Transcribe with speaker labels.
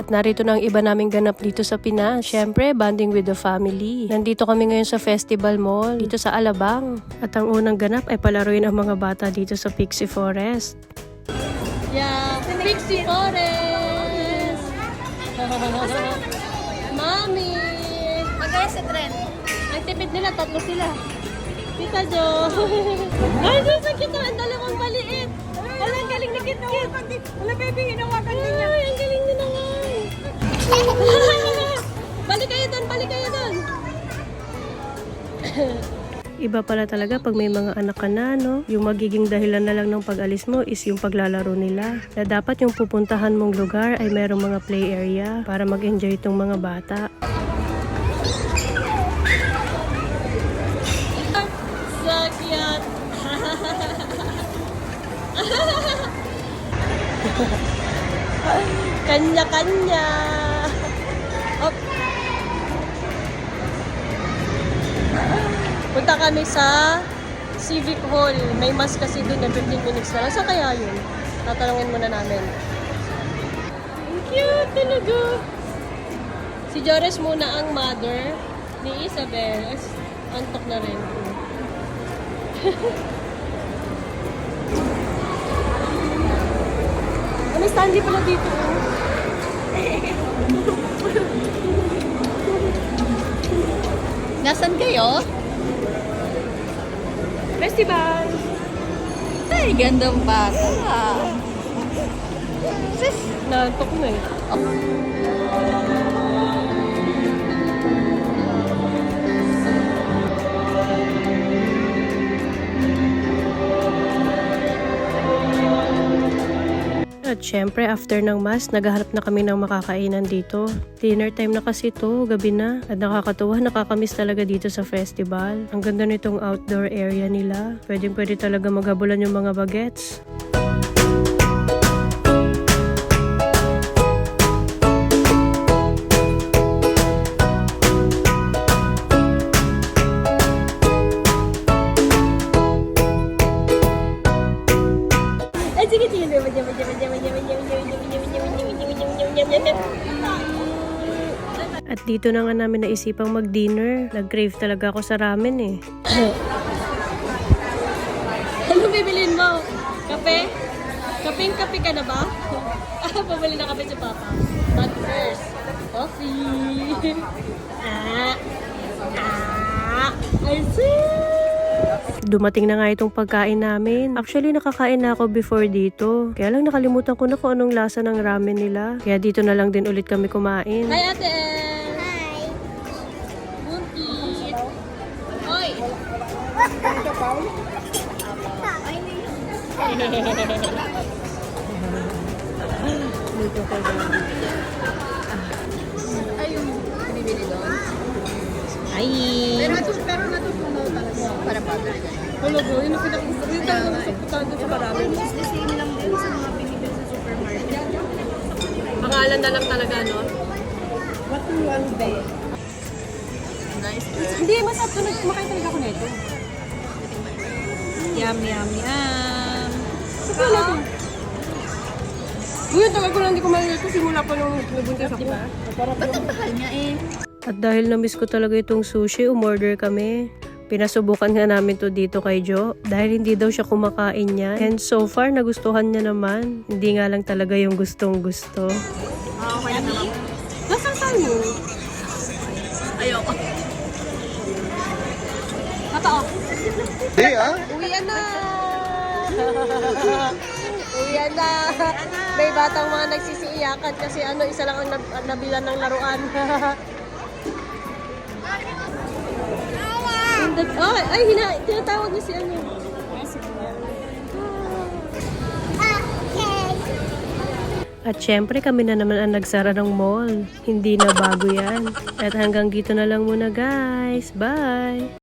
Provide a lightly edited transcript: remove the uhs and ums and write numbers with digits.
Speaker 1: At narito na ang iba naming ganap dito sa Pinas. Syempre, bonding with the family. Nandito kami ngayon sa Festival Mall, dito sa Alabang. At ang unang ganap ay palaruin ang mga bata dito sa Pixie Forest.
Speaker 2: Yeah, Pixie Forest! Mami!
Speaker 3: Magaya sa trend.
Speaker 2: Ang tipid nila, 3 sila. Tita Jo! Ay, Diyos, ang cute naman. Dalawang maliit. Wala, ang galing na kit-kit. Wala, baby, hinawakan din niya. Ay, ang galing din naman. Balik kayo doon, balik kayo doon.
Speaker 1: Iba pala talaga pag may mga anak ka na, no? Yung magiging dahilan na lang ng pag-alis mo is yung paglalaro nila. Na dapat yung pupuntahan mong lugar ay merong mga play area para mag-enjoy itong mga bata.
Speaker 2: So cute. Kanya-kanya. Op. Punta kami sa Civic Hall. May mass kasi doon na 15 minutes na lang. Saan kaya yun? Tatanungin muna namin. Ang cute talaga. Si Jores muna ang mother ni Isabel. Antok na rin. May Stanley pala dito.
Speaker 3: Nasaan kayo?
Speaker 2: Festival!
Speaker 3: Ay, gandang bata.
Speaker 2: Sis, nantok na eh.
Speaker 1: At syempre, after ng mass, naghahanap na kami ng makakainan dito. Dinner time na kasi to, gabi na. At nakakatuwa, nakakamiss talaga dito sa festival. Ang ganda nitong outdoor area nila. Pwede talaga maghabulan yung mga bagets.
Speaker 2: Ay, sige, sige.
Speaker 1: At dito na nga namin naisipang mag-dinner. Nag-crave talaga ako sa ramen eh.
Speaker 2: Ano bibilin mo? Kape? Kapeng-kape ka na ba? Pabili na kape si Papa. But first, coffee. I see!
Speaker 1: Dumating na nga itong pagkain namin. Actually, nakakain na ako before dito. Kaya lang nakalimutan ko na kung anong lasa ng ramen nila. Kaya dito na lang din ulit kami kumain.
Speaker 2: Hi, Ate El! Hi! Buntit! Hoy!
Speaker 3: Ay, yung binibili doon.
Speaker 2: Ay!
Speaker 3: Pero natutunaw talaga. Para pabili.
Speaker 2: Hello, bro. Yun ang pinakagusto. Yun talaga gusto ko talaga sa marami.
Speaker 3: Almost the same lang din sa mga binibili sa supermarket.
Speaker 2: Pangalan na lang talaga, no?
Speaker 3: What do you want, babe? Nice.
Speaker 2: Hindi, masarap to. Kumakain talaga ako nito.
Speaker 3: Yum, yum, yum.
Speaker 2: Sa pala to. Uy, tagal ko lang hindi kumain nito. Simula pa nung nabuntis ako. Diba?
Speaker 3: Ba't ang mahal niya eh?
Speaker 1: At dahil na-miss ko talaga itong sushi, umorder kami. Pinasubukan nga namin to dito kay Jo dahil hindi daw siya kumakain niya. And so far, nagustuhan niya naman. Hindi nga lang talaga yung gustong gusto.
Speaker 3: Okay na naman.
Speaker 2: Nasaan tayo?
Speaker 3: Ayoko.
Speaker 2: Totoo.
Speaker 4: Hindi ah.
Speaker 2: Uwian na! Uwian na! May batang mga nagsisiiyakan kasi isa lang ang nabilan ng laruan. Oh, ay, tinatawag niya si ano.
Speaker 1: At syempre kami na naman ang nagsara ng mall. Hindi na bago yan. At hanggang dito na lang muna guys. Bye!